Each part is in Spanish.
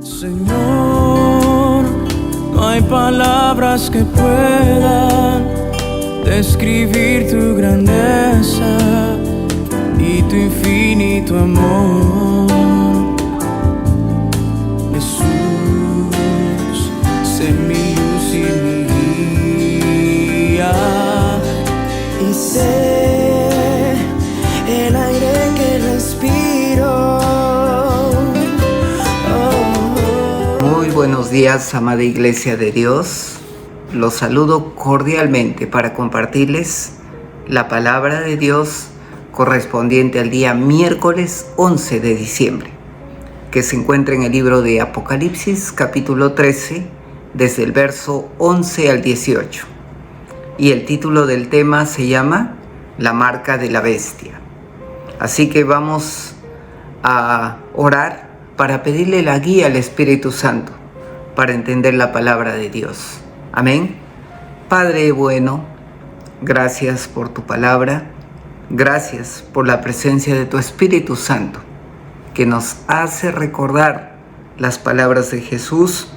Señor, no hay palabras que puedan describir tu grandeza y tu infinito amor. Jesús, sé mi luz y mi guía, y sé el aire que respiro. Muy buenos días, amada Iglesia de Dios. Los saludo cordialmente para compartirles la palabra de Dios correspondiente al día miércoles 11 de diciembre, que se encuentra en el libro de Apocalipsis, capítulo 13, desde el verso 11 al 18. Y el título del tema se llama La marca de la bestia. Así que vamos a orar para pedirle la guía al Espíritu Santo para entender la palabra de Dios. Amén. Padre bueno, gracias por tu palabra. Gracias por la presencia de tu Espíritu Santo, que nos hace recordar las palabras de Jesús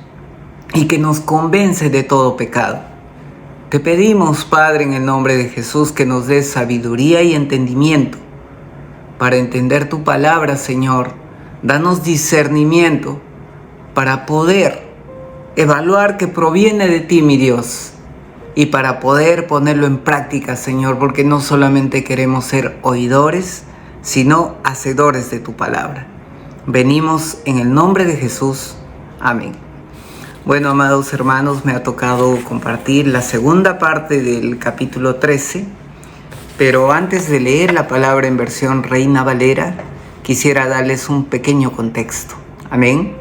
y que nos convence de todo pecado. Te pedimos, Padre, en el nombre de Jesús, que nos des sabiduría y entendimiento para entender tu palabra, Señor. Danos discernimiento para poder evaluar que proviene de ti, mi Dios, y para poder ponerlo en práctica, Señor, porque no solamente queremos ser oidores, sino hacedores de tu palabra. Venimos en el nombre de Jesús. Amén. Bueno, amados hermanos, me ha tocado compartir la segunda parte del capítulo 13, pero antes de leer la palabra en versión Reina Valera, quisiera darles un pequeño contexto. Amén.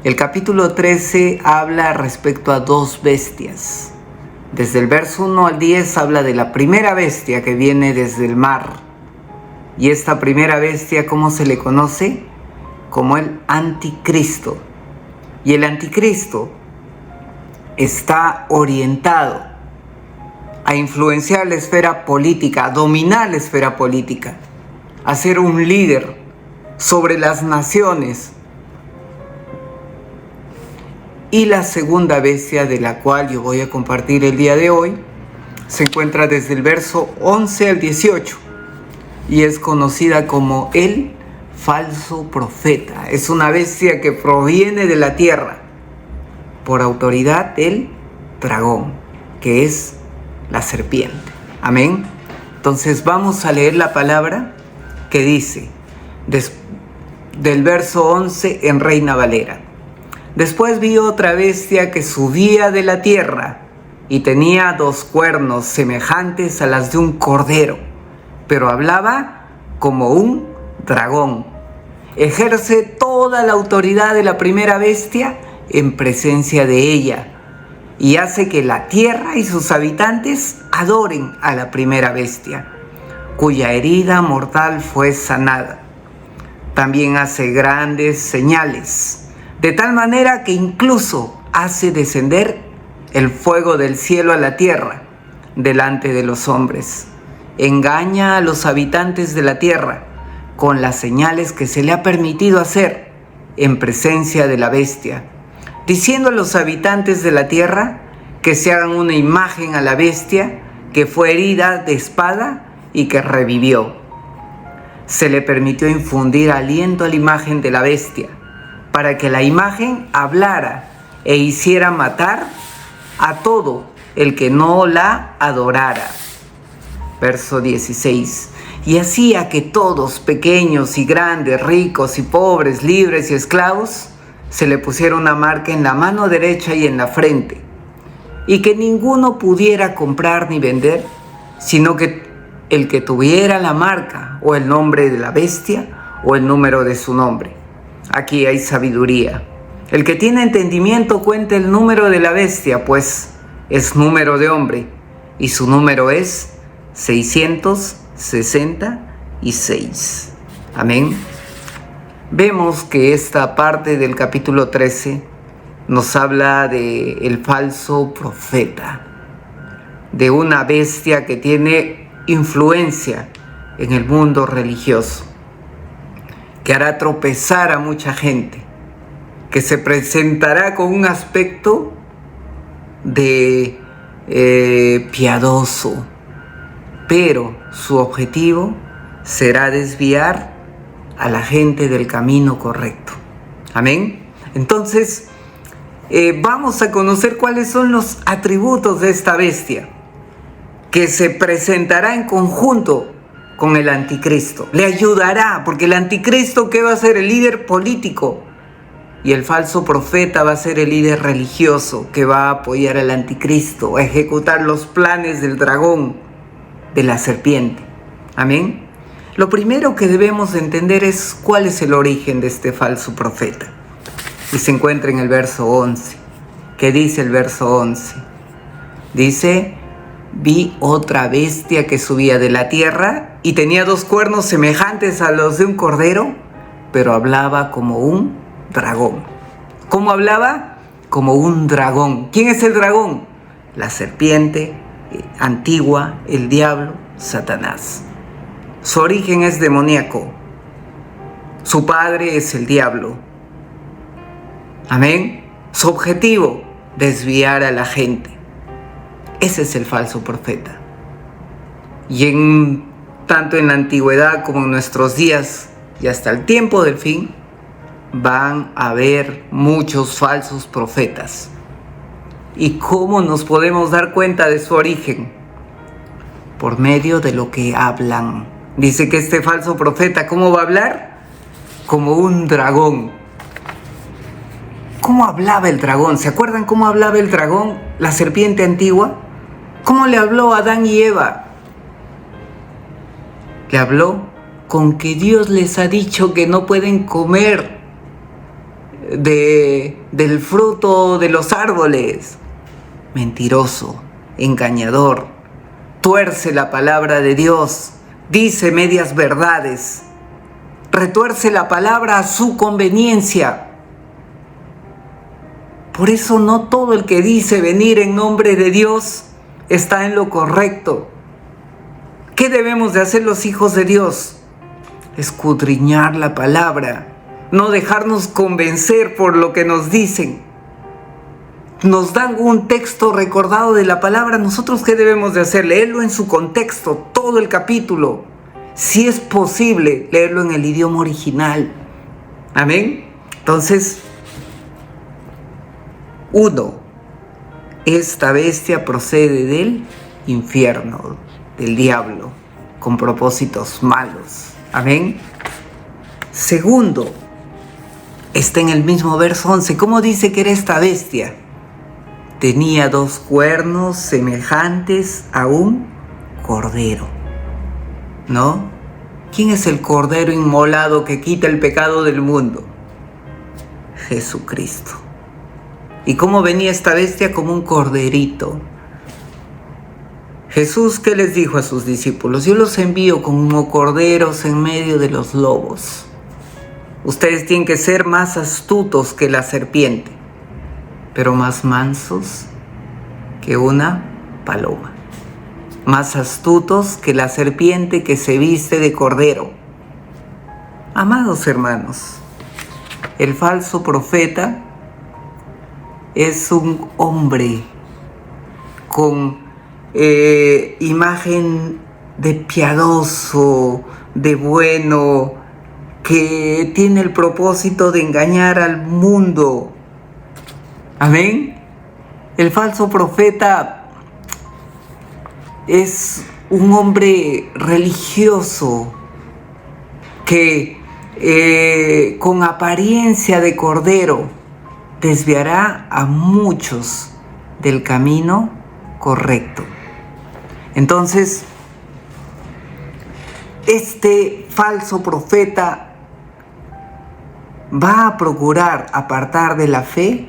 El capítulo 13 habla respecto a dos bestias. Desde el verso 1 al 10 habla de la primera bestia que viene desde el mar. Y esta primera bestia, ¿cómo se le conoce? Como el anticristo. Y el anticristo está orientado a influenciar la esfera política, a dominar la esfera política, a ser un líder sobre las naciones. Y la segunda bestia, de la cual yo voy a compartir el día de hoy, se encuentra desde el verso 11 al 18 y es conocida como el falso profeta. Es una bestia que proviene de la tierra por autoridad del dragón, que es la serpiente. Amén. Entonces vamos a leer la palabra que dice del verso 11 en Reina Valera. Después vi otra bestia que subía de la tierra y tenía dos cuernos semejantes a las de un cordero, pero hablaba como un dragón. Ejerce toda la autoridad de la primera bestia en presencia de ella y hace que la tierra y sus habitantes adoren a la primera bestia, cuya herida mortal fue sanada. También hace grandes señales, de tal manera que incluso hace descender el fuego del cielo a la tierra delante de los hombres. Engaña a los habitantes de la tierra con las señales que se le ha permitido hacer en presencia de la bestia, diciendo a los habitantes de la tierra que se hagan una imagen a la bestia que fue herida de espada y que revivió. Se le permitió infundir aliento a la imagen de la bestia, para que la imagen hablara e hiciera matar a todo el que no la adorara. Verso 16. Y hacía que todos, pequeños y grandes, ricos y pobres, libres y esclavos, se le pusiera una marca en la mano derecha y en la frente, y que ninguno pudiera comprar ni vender, sino que el que tuviera la marca o el nombre de la bestia o el número de su nombre. Aquí hay sabiduría. El que tiene entendimiento cuente el número de la bestia, pues es número de hombre, y su número es 666. Amén. Vemos que esta parte del capítulo 13 nos habla del falso profeta, de una bestia que tiene influencia en el mundo religioso, que hará tropezar a mucha gente, que se presentará con un aspecto de piadoso, pero su objetivo será desviar a la gente del camino correcto. Amén. Entonces, vamos a conocer cuáles son los atributos de esta bestia que se presentará en conjunto con el anticristo. Le ayudará, porque el anticristo, ¿qué va a ser? El líder político. Y el falso profeta va a ser el líder religioso que va a apoyar al anticristo, a ejecutar los planes del dragón, de la serpiente. Amén. Lo primero que debemos entender es cuál es el origen de este falso profeta. Y se encuentra en el verso 11. ¿Qué dice el verso 11? Dice: vi otra bestia que subía de la tierra y tenía 2 cuernos semejantes a los de un cordero, pero hablaba como un dragón. ¿Cómo hablaba? Como un dragón. ¿Quién es el dragón? La serpiente antigua, el diablo, Satanás. Su origen es demoníaco. Su padre es el diablo. Amén. Su objetivo, desviar a la gente. Ese es el falso profeta. Y tanto en la antigüedad como en nuestros días y hasta el tiempo del fin, van a haber muchos falsos profetas. ¿Y cómo nos podemos dar cuenta de su origen? Por medio de lo que hablan. Dice que este falso profeta, ¿cómo va a hablar? Como un dragón. ¿Cómo hablaba el dragón? ¿Se acuerdan cómo hablaba el dragón, la serpiente antigua? ¿Cómo le habló a Adán y Eva? Le habló con que Dios les ha dicho que no pueden comer del fruto de los árboles. Mentiroso, engañador, tuerce la palabra de Dios, dice medias verdades, retuerce la palabra a su conveniencia. Por eso no todo el que dice venir en nombre de Dios está en lo correcto. ¿Qué debemos de hacer los hijos de Dios? Escudriñar la palabra, no dejarnos convencer por lo que nos dicen. Nos dan un texto recordado de la palabra, ¿nosotros qué debemos de hacer? Leerlo en su contexto, todo el capítulo. Si es posible, leerlo en el idioma original. Amén. Entonces, 1. Esta bestia procede del infierno, del diablo, con propósitos malos. Amén. 2. Está en el mismo verso 11. ¿Cómo dice que era esta bestia? Tenía 2 cuernos semejantes a un cordero. ¿No? ¿Quién es el cordero inmolado que quita el pecado del mundo? Jesucristo. ¿Y cómo venía esta bestia? Como un corderito. Jesús, ¿qué les dijo a sus discípulos? Yo los envío como corderos en medio de los lobos. Ustedes tienen que ser más astutos que la serpiente, pero más mansos que una paloma. Más astutos que la serpiente que se viste de cordero. Amados hermanos, el falso profeta es un hombre con imagen de piadoso, de bueno, que tiene el propósito de engañar al mundo. Amén. El falso profeta es un hombre religioso que con apariencia de cordero desviará a muchos del camino correcto. Entonces, este falso profeta va a procurar apartar de la fe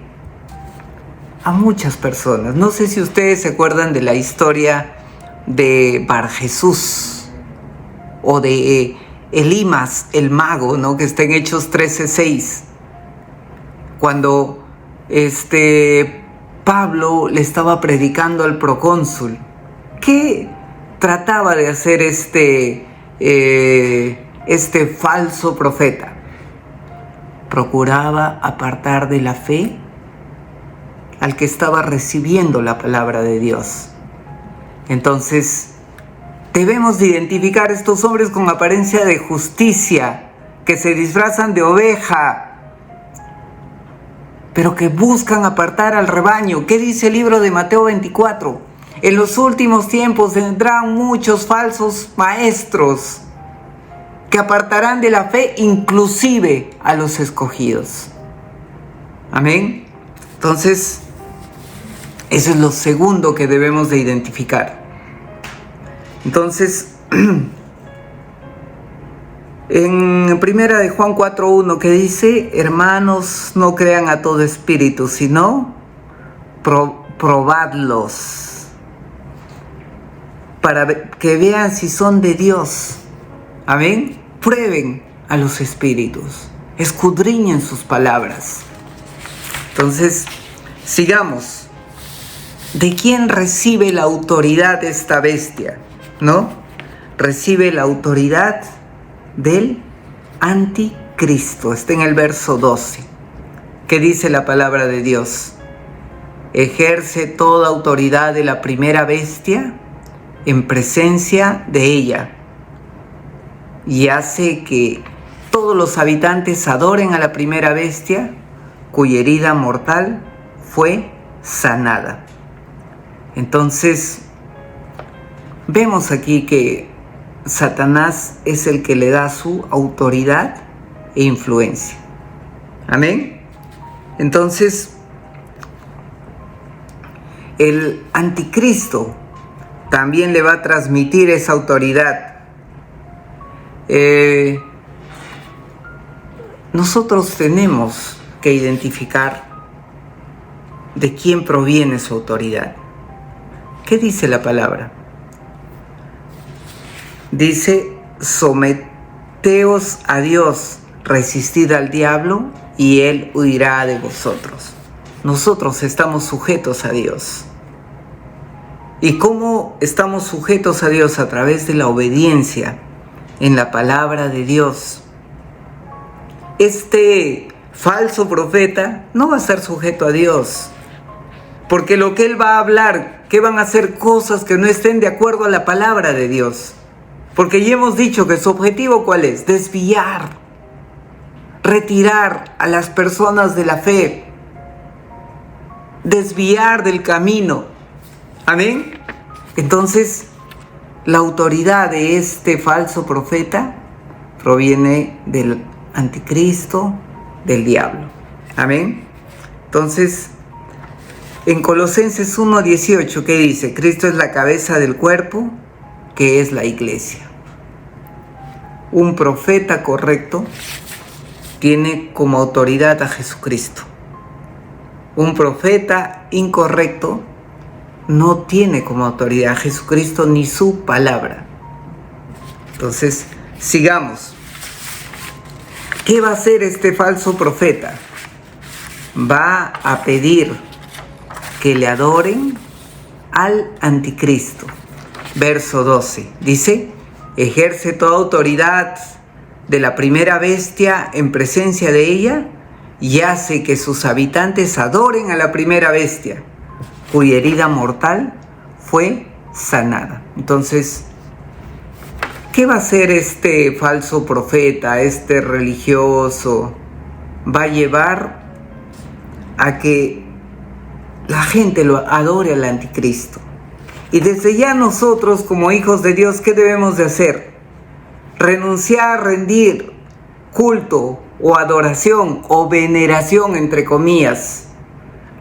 a muchas personas. No sé si ustedes se acuerdan de la historia de Bar Jesús o de Elimas, el mago, ¿no? Que está en Hechos 13:6. Cuando Pablo le estaba predicando al procónsul. ¿Qué trataba de hacer este falso profeta? procuraba apartar de la fe al que estaba recibiendo la palabra de Dios. Entonces, debemos de identificar estos hombres con apariencia de justicia, que se disfrazan de oveja, pero que buscan apartar al rebaño. ¿Qué dice el libro de Mateo 24? En los últimos tiempos vendrán muchos falsos maestros que apartarán de la fe inclusive a los escogidos. Amén. Entonces, eso es lo segundo que debemos de identificar. Entonces, en primera de Juan 4:1 que dice: hermanos, no crean a todo espíritu, sino probadlos, para que vean si son de Dios. Amén. Prueben a los espíritus, escudriñen sus palabras. Entonces, sigamos. ¿De quién recibe la autoridad esta bestia? ¿No? Recibe la autoridad del anticristo. Está en el verso 12. ¿Qué dice la palabra de Dios? Ejerce toda autoridad de la primera bestia en presencia de ella, y hace que todos los habitantes adoren a la primera bestia, cuya herida mortal fue sanada. Entonces, vemos aquí que Satanás es el que le da su autoridad e influencia. Amén. Entonces, el anticristo también le va a transmitir esa autoridad. Nosotros tenemos que identificar de quién proviene su autoridad. ¿Qué dice la palabra? Dice: someteos a Dios, resistid al diablo y él huirá de vosotros. Nosotros estamos sujetos a Dios. ¿Y cómo estamos sujetos a Dios? A través de la obediencia en la palabra de Dios. Este falso profeta no va a estar sujeto a Dios, porque lo que él va a hablar, que van a ser cosas que no estén de acuerdo a la palabra de Dios. Porque ya hemos dicho que su objetivo, ¿cuál es? Desviar, retirar a las personas de la fe, desviar del camino. Amén. Entonces, la autoridad de este falso profeta proviene del anticristo, del diablo. Amén. Entonces, en Colosenses 1:18, ¿qué dice? Cristo es la cabeza del cuerpo, que es la iglesia. Un profeta correcto tiene como autoridad a Jesucristo. Un profeta incorrecto no tiene como autoridad a Jesucristo ni su palabra. Entonces, sigamos. ¿Qué va a hacer este falso profeta? Va a pedir que le adoren al anticristo. Verso 12. Dice: ejerce toda autoridad de la primera bestia en presencia de ella y hace que sus habitantes adoren a la primera bestia, cuya herida mortal fue sanada. Entonces, ¿qué va a hacer este falso profeta, este religioso? Va a llevar a que la gente lo adore al anticristo. Y desde ya nosotros, como hijos de Dios, ¿qué debemos de hacer? Renunciar a rendir culto o adoración o veneración, entre comillas,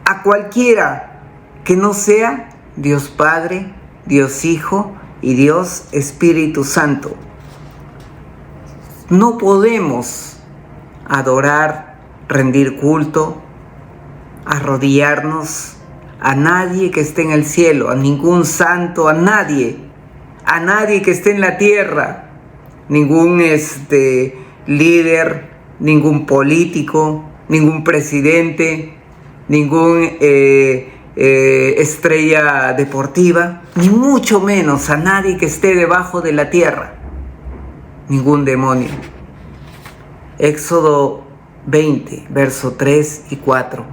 a cualquiera que no sea Dios Padre, Dios Hijo y Dios Espíritu Santo. No podemos adorar, rendir culto, arrodillarnos a nadie que esté en el cielo, a ningún santo, a nadie que esté en la tierra, ningún líder, ningún político, ningún presidente, ningún estrella deportiva, ni mucho menos a nadie que esté debajo de la tierra, ningún demonio. Éxodo 20, verso 3 y 4.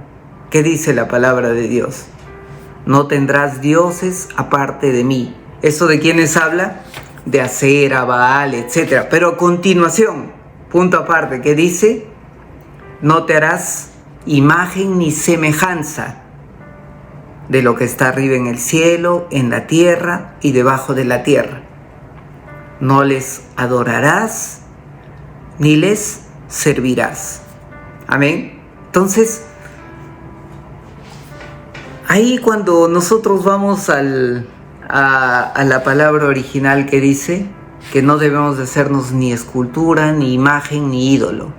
¿Qué dice la palabra de Dios? No tendrás dioses aparte de mí. ¿Eso de quiénes habla? De Acera, Baal, etc. Pero a continuación, punto aparte, ¿qué dice? No te harás imagen ni semejanza de lo que está arriba en el cielo, en la tierra y debajo de la tierra. No les adorarás ni les servirás. Amén. Entonces, ahí cuando nosotros vamos a la palabra original que dice que no debemos de hacernos ni escultura, ni imagen, ni ídolo.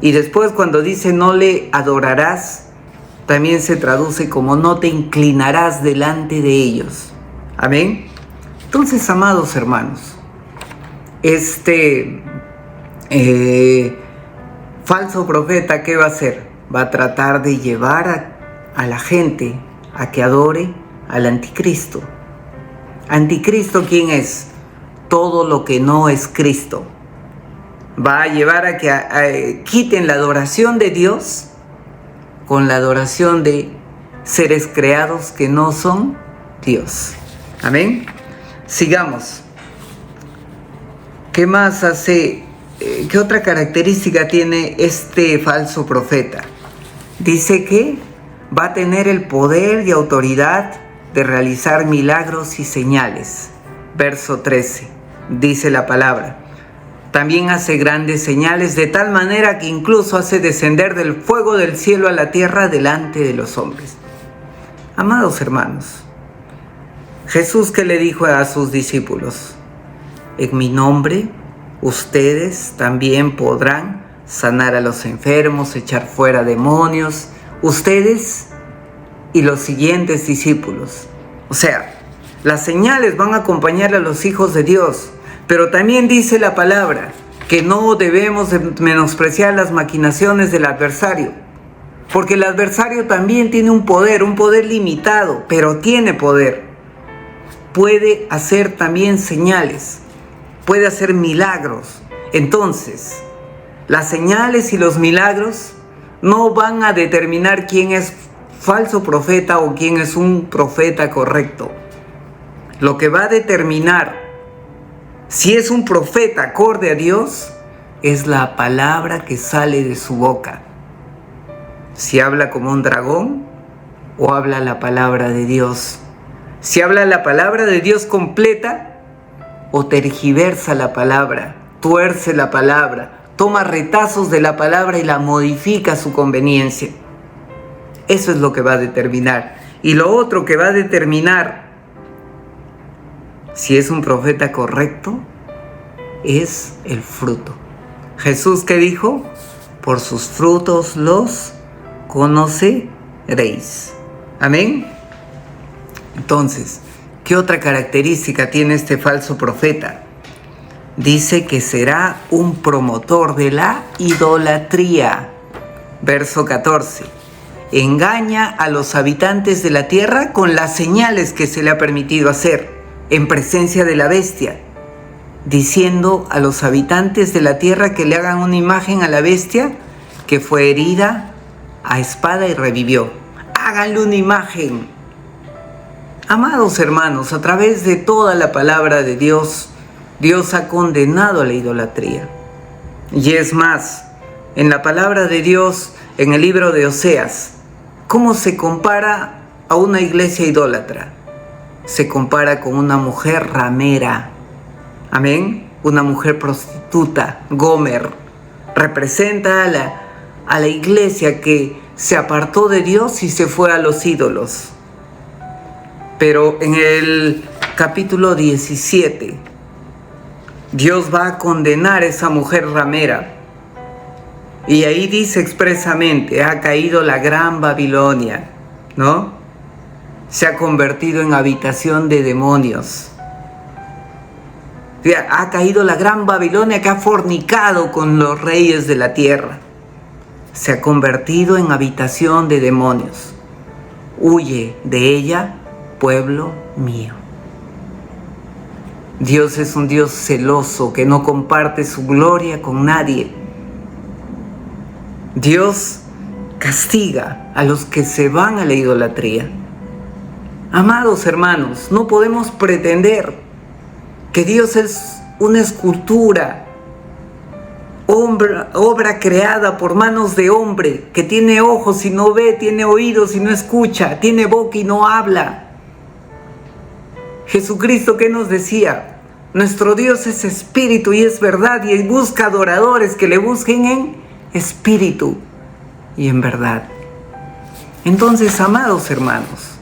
Y después cuando dice no le adorarás, también se traduce como no te inclinarás delante de ellos. Amén. Entonces, amados hermanos, falso profeta, ¿qué va a hacer? Va a tratar de llevar a la gente a que adore al anticristo. ¿Anticristo quién es? Todo lo que no es Cristo. Va a llevar a que quiten la adoración de Dios con la adoración de seres creados que no son Dios. Amén. Sigamos. ¿Qué más hace? ¿Qué otra característica tiene este falso profeta? Dice que va a tener el poder y autoridad de realizar milagros y señales. Verso 13, dice la palabra. También hace grandes señales de tal manera que incluso hace descender del fuego del cielo a la tierra delante de los hombres. Amados hermanos, Jesús, ¿qué le dijo a sus discípulos? En mi nombre, ustedes también podrán sanar a los enfermos, echar fuera demonios, ustedes y los siguientes discípulos. O sea, las señales van a acompañar a los hijos de Dios, pero también dice la palabra que no debemos menospreciar las maquinaciones del adversario, porque el adversario también tiene un poder limitado, pero tiene poder. Puede hacer también señales, puede hacer milagros. Entonces, las señales y los milagros no van a determinar quién es falso profeta o quién es un profeta correcto. Lo que va a determinar si es un profeta acorde a Dios es la palabra que sale de su boca. Si habla como un dragón o habla la palabra de Dios. Si habla la palabra de Dios completa o tergiversa la palabra, tuerce la palabra, toma retazos de la palabra y la modifica a su conveniencia. Eso es lo que va a determinar. Y lo otro que va a determinar si es un profeta correcto es el fruto. Jesús, ¿qué dijo? Por sus frutos los conoceréis. Amén. Entonces, ¿qué otra característica tiene este falso profeta? Dice que será un promotor de la idolatría. Verso 14. Engaña a los habitantes de la tierra con las señales que se le ha permitido hacer en presencia de la bestia, diciendo a los habitantes de la tierra que le hagan una imagen a la bestia que fue herida a espada y revivió. Háganle una imagen. Amados hermanos, a través de toda la palabra de Dios, Dios ha condenado a la idolatría. Y es más, en la palabra de Dios, en el libro de Oseas, ¿cómo se compara a una iglesia idólatra? Se compara con una mujer ramera. Amén. Una mujer prostituta, Gomer. Representa a la iglesia que se apartó de Dios y se fue a los ídolos. Pero en el capítulo 17, Dios va a condenar a esa mujer ramera. Y ahí dice expresamente, ha caído la gran Babilonia, ¿no? Se ha convertido en habitación de demonios. Ha caído la gran Babilonia que ha fornicado con los reyes de la tierra. Se ha convertido en habitación de demonios. Huye de ella, pueblo mío. Dios es un Dios celoso que no comparte su gloria con nadie. Dios castiga a los que se van a la idolatría. Amados hermanos, no podemos pretender que Dios es una escultura, obra creada por manos de hombre, que tiene ojos y no ve, tiene oídos y no escucha, tiene boca y no habla. Jesucristo, ¿qué nos decía? Nuestro Dios es espíritu y es verdad, y busca adoradores que le busquen en espíritu y en verdad. Entonces, amados hermanos,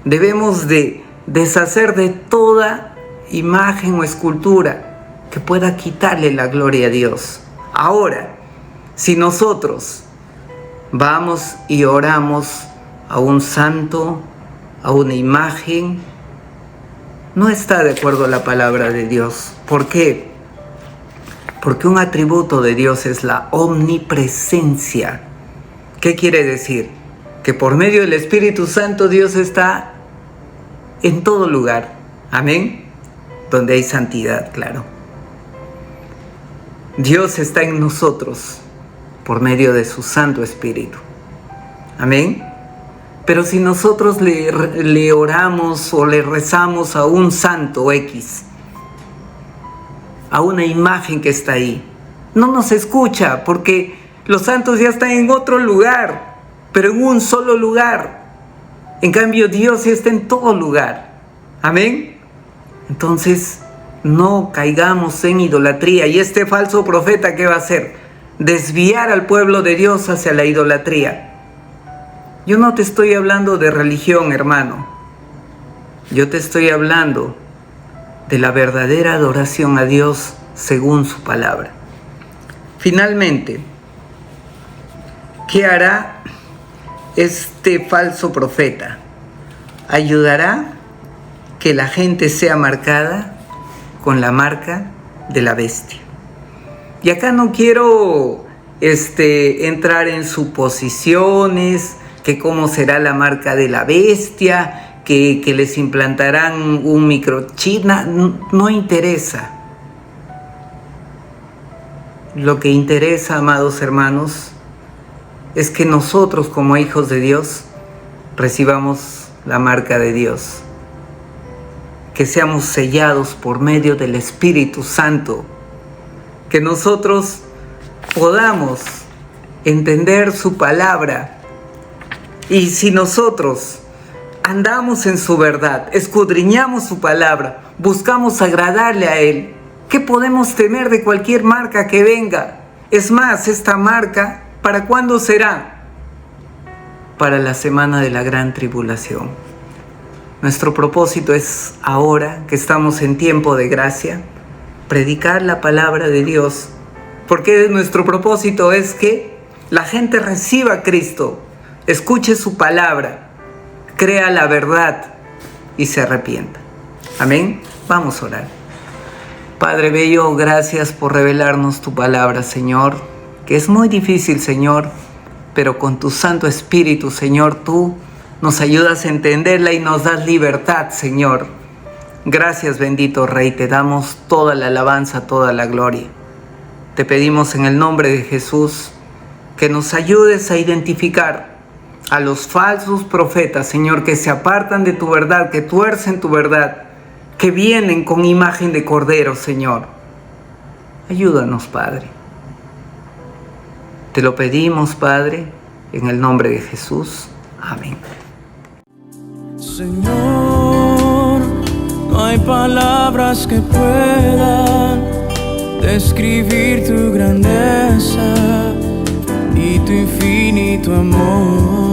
debemos de deshacer de toda imagen o escultura que pueda quitarle la gloria a Dios. Ahora, si nosotros vamos y oramos a un santo, a una imagen, no está de acuerdo a la palabra de Dios. ¿Por qué? Porque un atributo de Dios es la omnipresencia. ¿Qué quiere decir? Que por medio del Espíritu Santo Dios está en todo lugar. Amén. Donde hay santidad, claro. Dios está en nosotros por medio de su Santo Espíritu. Amén. Pero si nosotros le oramos o le rezamos a un santo X, a una imagen que está ahí, no nos escucha, porque los santos ya están en otro lugar, pero en un solo lugar. En cambio, Dios ya está en todo lugar. Amén. Entonces, no caigamos en idolatría. Y este falso profeta, ¿qué va a hacer? Desviar al pueblo de Dios hacia la idolatría. Yo no te estoy hablando de religión, hermano. Yo te estoy hablando de la verdadera adoración a Dios según su palabra. Finalmente, ¿qué hará este falso profeta? Ayudará que la gente sea marcada con la marca de la bestia. Y acá no quiero entrar en suposiciones, que cómo será la marca de la bestia, que les implantarán un microchip, no interesa. Lo que interesa, amados hermanos, es que nosotros como hijos de Dios recibamos la marca de Dios, que seamos sellados por medio del Espíritu Santo, que nosotros podamos entender su palabra. Y si nosotros andamos en su verdad, escudriñamos su palabra, buscamos agradarle a Él, ¿qué podemos temer de cualquier marca que venga? Es más, esta marca, ¿para cuándo será? Para la semana de la gran tribulación. Nuestro propósito es, ahora que estamos en tiempo de gracia, predicar la palabra de Dios, porque nuestro propósito es que la gente reciba a Cristo, escuche su palabra, crea la verdad y se arrepienta. Amén. Vamos a orar. Padre bello, gracias por revelarnos tu palabra, Señor, que es muy difícil, Señor, pero con tu Santo Espíritu, Señor, tú nos ayudas a entenderla y nos das libertad, Señor. Gracias, bendito Rey, te damos toda la alabanza, toda la gloria. Te pedimos en el nombre de Jesús que nos ayudes a identificar a los falsos profetas, Señor, que se apartan de tu verdad, que tuercen tu verdad, que vienen con imagen de cordero, Señor. Ayúdanos, Padre. Te lo pedimos, Padre, en el nombre de Jesús. Amén. Señor, no hay palabras que puedan describir tu grandeza y tu infinito amor.